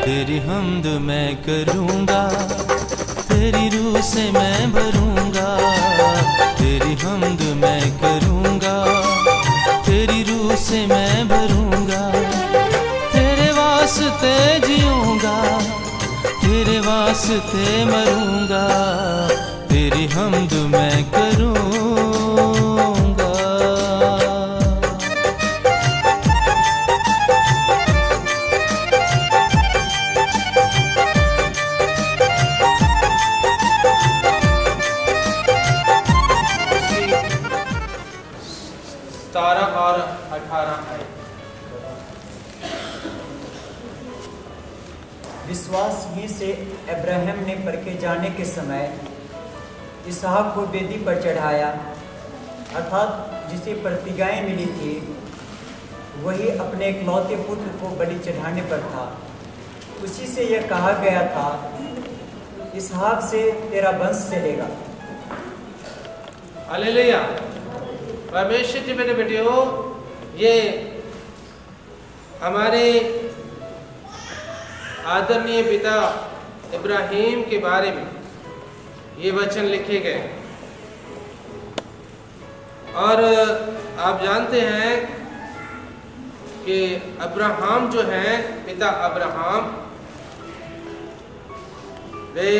तेरी हमद मैं करूँगा, तेरी रूह से मैं भरूँगा। तेरी हमद मैं करूँगा, तेरी रूह से मैं भरूँगा। तेरे वास्ते जीऊँगा, तेरे वास्ते मरूँगा। तेरी हमद मैं करूँगा। और 18 है। विश्वास ही से अब्राहम ने परखे जाने के समय इसहाक को वेदी पर चढ़ाया, अर्थात जिसे प्रतिज्ञाएं मिली थी वही अपने इकलौते पुत्र को बलि चढ़ाने पर था। उसी से यह कहा गया था, इसहाक से तेरा वंश चलेगा। हालेलुया। परमेश्वर के मेरे बेटियों, ये हमारे आदरणीय पिता इब्राहिम के बारे में ये वचन लिखे गए। और आप जानते हैं कि अब्राहम जो है, पिता अब्राहम, वे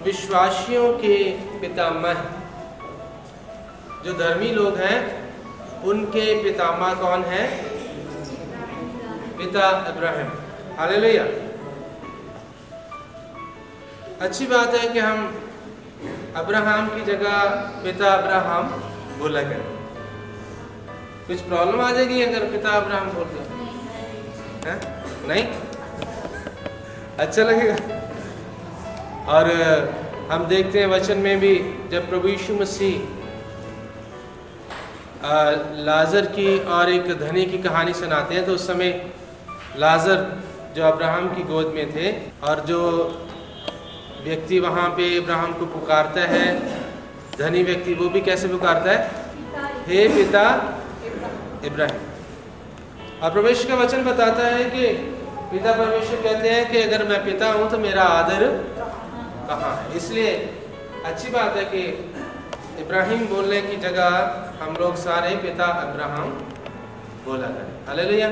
विश्वासियों के पितामह, जो धर्मी लोग हैं उनके पितामह कौन है? पिता अब्राहम। हालेलुया। अच्छी बात है कि हम अब्राहम की जगह पिता अब्राहम बोला करें। कुछ प्रॉब्लम आ जाएगी अगर पिता अब्राहम बोलते हैं? नहीं, अच्छा लगेगा। और हम देखते हैं वचन में भी, जब प्रभु यीशु मसीह लाजर की और एक धनी की कहानी सुनाते हैं, तो उस समय लाजर जो अब्राहम की गोद में थे, और जो व्यक्ति वहाँ पे अब्राहम को पुकारता है, धनी व्यक्ति, वो भी कैसे पुकारता है? हे पिता इब्राहिम। और परमेश्वर का वचन बताता है कि पिता परमेश्वर कहते हैं कि अगर मैं पिता हूँ तो मेरा आदर कहाँ है। इसलिए अच्छी बात है कि इब्राहिम बोलने की जगह हम लोग सारे पिता अब्राहम बोला करें। हालेलुया।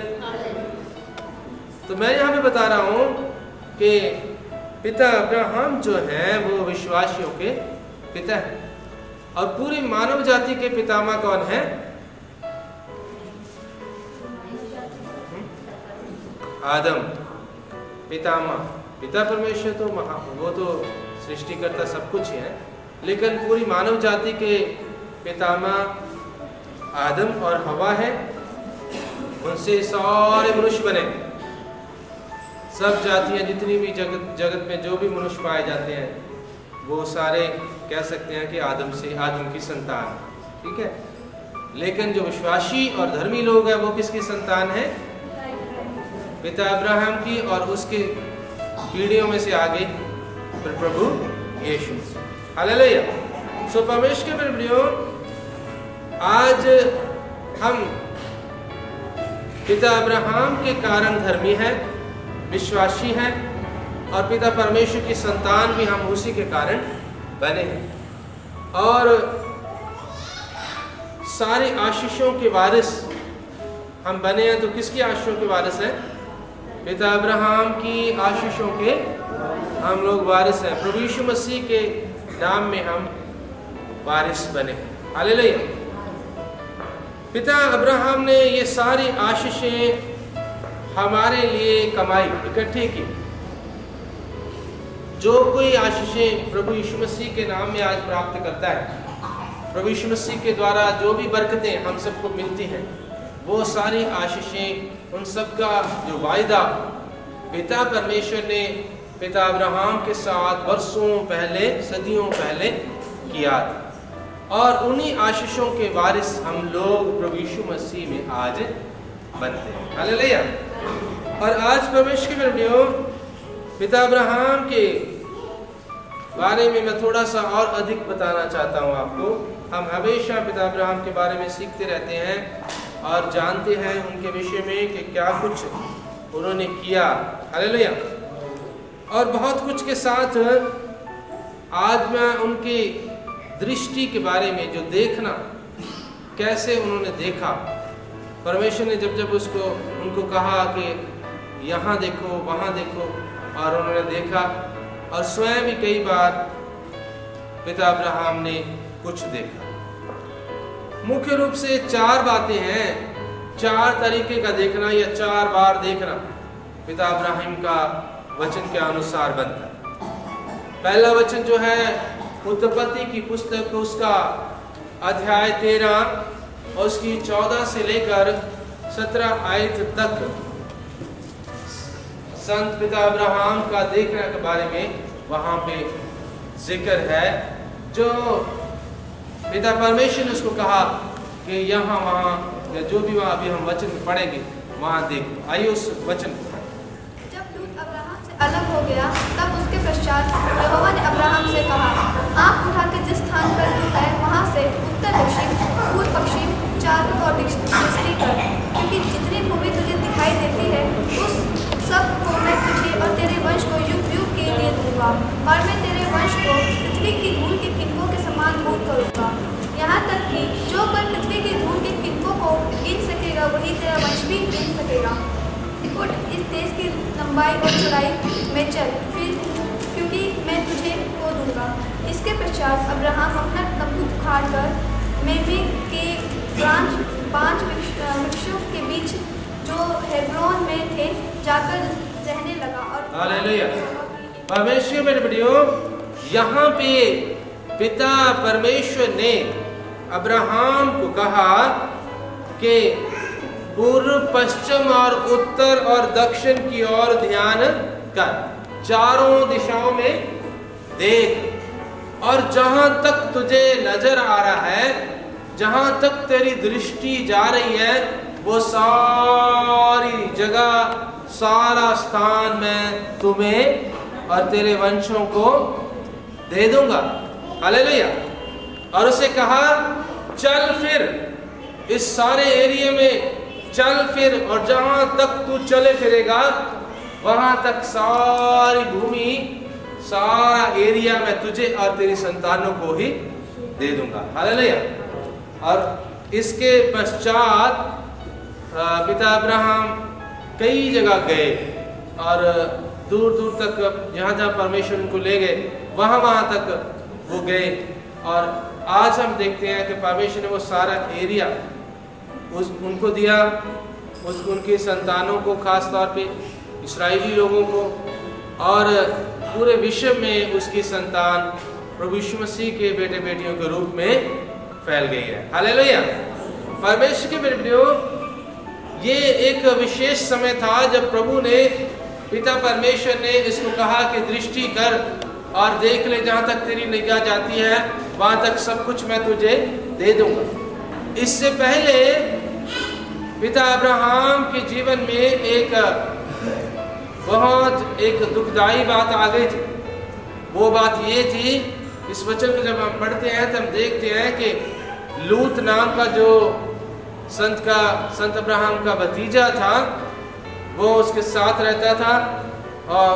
तो मैं यहाँ पे बता रहा हूँ कि पिता अब्राहम जो है वो विश्वासियों के पिता है। और पूरी मानव जाति के पितामह कौन है? आदम पितामह। पिता परमेश्वर तो वो तो सृष्टिकर्ता सब कुछ ही है, लेकिन पूरी मानव जाति के पितामह आदम और हवा है। उनसे सारे मनुष्य बने। सब जातियां, जितनी भी जगत में जो भी मनुष्य पाए जाते हैं, वो सारे कह सकते हैं कि आदम की संतान, ठीक है। लेकिन जो विश्वासी और धर्मी लोग हैं वो किसकी संतान है? पिता अब्राहम की, और उसके पीढ़ियों में से आगे फिर प्रभु यीशु। हालेलुया। सो परमेश्वर के प्रियो, आज हम पिता अब्राहम के कारण धर्मी हैं, विश्वासी हैं, और पिता परमेश्वर की संतान भी हम उसी के कारण बने हैं। और सारी आशीषों के वारिस हम बने हैं। तो किसकी आशीषों के वारिस हैं? पिता अब्राहम की आशीषों के हम लोग वारिस हैं। प्रभु यीशु मसीह के नाम में हम वारिस बने हैं। हालेलुया। पिता अब्राहम ने ये सारी आशीषें हमारे लिए कमाई, इकट्ठी की। जो कोई आशीषें प्रभु यीशु मसीह के नाम में आज प्राप्त करता है, प्रभु यीशु मसीह के द्वारा जो भी बरकतें हम सबको मिलती हैं, वो सारी आशीषें, उन सब का जो वायदा पिता परमेश्वर ने पिता अब्राहम के साथ वर्षों पहले, सदियों पहले किया था। और उन्हीं आशीषों के वारिस हम लोग प्रभु यीशु मसीह में आज बनते हैं। हालेलुया। और आज परमेश्वर के प्रियो, पिता अब्राहम के बारे में मैं थोड़ा सा और अधिक बताना चाहता हूँ आपको। हम हमेशा पिता अब्राहम के बारे में सीखते रहते हैं और जानते हैं उनके विषय में कि क्या कुछ उन्होंने किया। हालेलुया। और बहुत कुछ के साथ आज मैं उनकी दृष्टि के बारे में, जो देखना, कैसे उन्होंने देखा। परमेश्वर ने जब जब उनको कहा कि यहाँ देखो, वहाँ देखो, और उन्होंने देखा, और स्वयं ही कई बार पिता अब्राहम ने कुछ देखा। मुख्य रूप से 4 बातें हैं, 4 तरीके का देखना या 4 बार देखना पिता अब्राहम का वचन के अनुसार बनता है। पहला वचन जो है उत्पत्ति की पुस्तक, उसका अध्याय 13 और उसकी 14 से लेकर 17 आयत तक संत पिता अब्राहम का देखने के बारे में वहां पे जिक्र है, जो पिता परमेश्वर ने उसको कहा कि यहाँ वहाँ या जो भी वहाँ अभी हम वचन में पढ़ेंगे वहाँ देखो। आइए उस वचन को पढ़ें। जब लूत अब्राहम से अलग हो गया, तब उसके पश्चात यहोवा ने अब्राहम से कहा, आँख उठा के जिस स्थान पर तू है वहाँ से उत्तर दक्षिण पूर्व पश्चिम चारों ओर दृष्टि कर, क्योंकि जितनी भूमि तुझे दिखाई देती है उस सब को मैं तुझे और तेरे वंश को युग युग के लिए दूंगा, और मैं तेरे वंश को पृथ्वी की धूल के किनकों के समान भूल करूँगा। यहाँ तक कि जो कोई पृथ्वी की धूल के किनकों को गिन सकेगा वही तेरा वंश भी गिन सकेगा। उठ, इस देश की लंबाई और चौड़ाई में चल, फिर क्योंकि मैं तुझे को दूंगा। इसके पश्चात अब्राहम अपना तंबू उखाड़ कर मेमे के 5 वृक्षों के बीच जो हेब्रोन में थे जाकर रहने लगा। और हालेलुया। परमेश्वर मेरे बेटियों, यहाँ पे पिता परमेश्वर ने अब्राहम को कहा कि पूर्व पश्चिम और उत्तर और दक्षिण की ओर ध्यान कर, चारों दिशाओं में देख, और जहां तक तुझे नजर आ रहा है, जहां तक तेरी दृष्टि जा रही है, वो सारी जगह, सारा स्थान मैं तुम्हें और तेरे वंशों को दे दूंगा। हालेलुया। और उसे कहा चल फिर, इस सारे एरिया में चल फिर, और जहां तक तू चले फिरेगा वहां तक सारी भूमि, सारा एरिया मैं तुझे और तेरी संतानों को ही दे दूंगा। हालेलुया। और इसके पश्चात पिता अब्राहम कई जगह गए और दूर दूर तक, जहाँ जहाँ परमेश्वर उनको ले गए वहाँ वहाँ तक वो गए। और आज हम देखते हैं कि परमेश्वर ने वो सारा एरिया उनको दिया, उनके संतानों को, खास तौर पे इस्राएली लोगों को, और पूरे विश्व में उसकी संतान प्रभु यीशु मसीह के बेटे बेटियों के रूप में फैल गई है। हालेलुया। परमेश्वर के बेटियों, ये एक विशेष समय था जब प्रभु ने, पिता परमेश्वर ने इसको कहा कि दृष्टि कर और देख ले, जहाँ तक तेरी निगाह जाती है वहाँ तक सब कुछ मैं तुझे दे दूंगा। इससे पहले पिता अब्राहम के जीवन में एक बहुत दुखदाई बात आ गई थी। वो बात ये थी, इस वचन को जब हम पढ़ते हैं तो हम देखते हैं कि लूत नाम का जो संत अब्राहम का भतीजा था, वो उसके साथ रहता था, और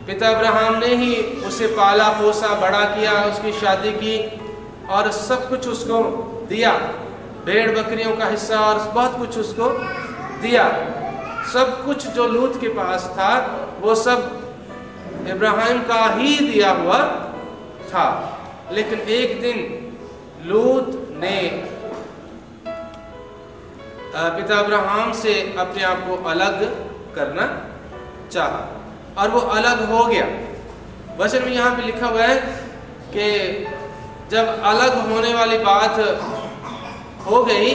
पिता अब्राहम ने ही उसे पाला पोसा, बड़ा किया, उसकी शादी की और सब कुछ उसको दिया, भेड़ बकरियों का हिस्सा और बहुत कुछ उसको दिया। सब कुछ जो लूत के पास था वो सब इब्राहिम का ही दिया हुआ था। लेकिन एक दिन लूत ने पिता अब्राहम से अपने आप को अलग करना चाहा और वो अलग हो गया। वचन में यहाँ पे लिखा हुआ है कि जब अलग होने वाली बात हो गई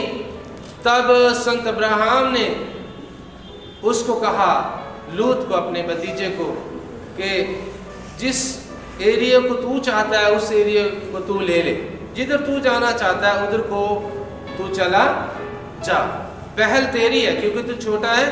तब संत अब्राहम ने उसको कहा, लूत को, अपने भतीजे को, कि जिस एरिया को तू चाहता है उस एरिया को तू ले ले, जिधर तू जाना चाहता है उधर को तू चला जा, पहल तेरी है क्योंकि तू छोटा है